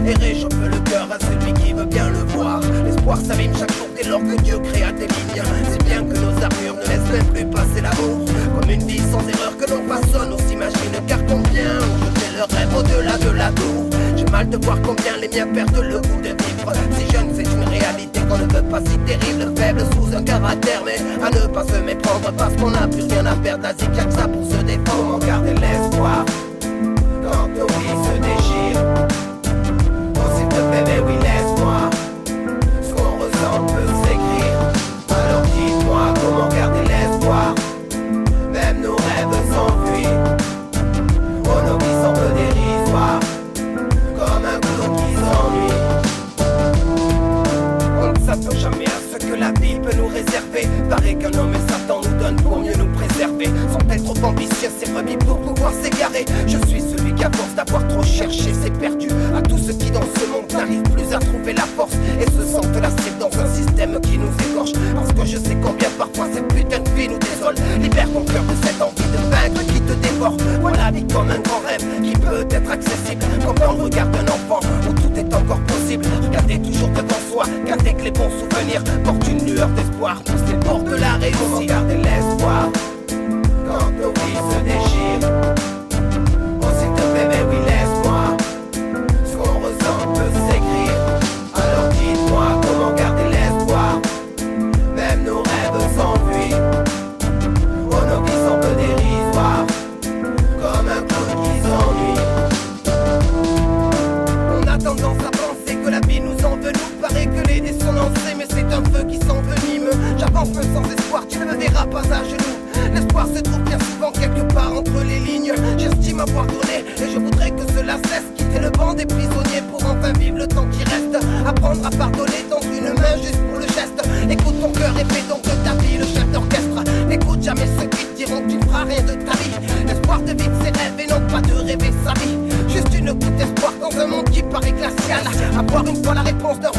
et réchauffe le cœur à celui qui veut bien le voir. L'espoir s'abîme chaque jour dès lors que Dieu créa des lignes. C'est bien que nos armures ne laissent même plus passer l'amour. Comme une vie sans erreur que l'on façonne, on s'imagine car combien ont jeté le rêve au-delà de la tour. J'ai mal de voir combien les miens perdent le goût de vivre. Si jeune c'est une réalité qu'on ne veut pas si terrible. Faible sous un caractère mais à ne pas se méprendre parce qu'on n'a plus rien à perdre. La zik y'a que ça pour se défendre. Garder l'espoir quand nos vies se déchirent. Oh s'il te plaît mais oui laisse-moi. Ce qu'on ressent peut s'écrire. Alors dis-moi comment garder l'espoir. Même nos rêves s'enfuient. Oh nos vies semblent dérisoires, comme un clou qui s'ennuie. On ne s'attend jamais à ce que la vie peut nous réserver. Paraît qu'un homme et Satan nous donne pour mieux nous préserver. Sont-elles trop ambitieuses ces brebis pour pouvoir s'égarer? Je suis celui qui à force d'avoir trop cherché s'est perdu. À tous ceux qui dans ce monde n'arrivent plus à trouver la force et se sentent lassés dans un système qui nous égorge. Parce que je sais combien parfois cette putain de vie nous désole. Libère ton cœur de cette envie de vaincre qui te dévore. Vois la vie comme un grand rêve qui peut être accessible, comme dans le regard d'un enfant où tout est encore possible. Regardez toujours devant soi, gardez que les bons souvenirs portent une lueur d'espoir. Poussez le bord de la réussite, gardez l'espoir quand nos vies se déchirent. Oh s'il te plaît mais oui laisse-moi. Ce qu'on ressent peut s'écrire. Alors dites-moi comment garder l'espoir. Même nos rêves s'enfuient. Oh nos vies semblent dérisoires, comme un clou qui s'ennuie. On a tendance à penser que la vie nous enveloppe. Paraît que les dés sont lancés mais c'est un feu qui s'envenime. J'avance peu sans espoir, tu ne me verras pas à genoux. L'espoir se trouve bien souvent quelque part entre les lignes. J'estime avoir donné et je voudrais que cela cesse. Quitter le banc des prisonniers pour enfin vivre le temps qui reste. Apprendre à pardonner, tendre une main juste pour le geste. Écoute ton cœur et fais donc de ta vie le chef d'orchestre. N'écoute jamais ceux qui te diront que tu ne feras rien de ta vie. L'espoir de vivre ses rêves et non pas de rêver sa vie. Juste une goutte d'espoir dans un monde qui paraît glacial. Avoir une fois la réponse d'un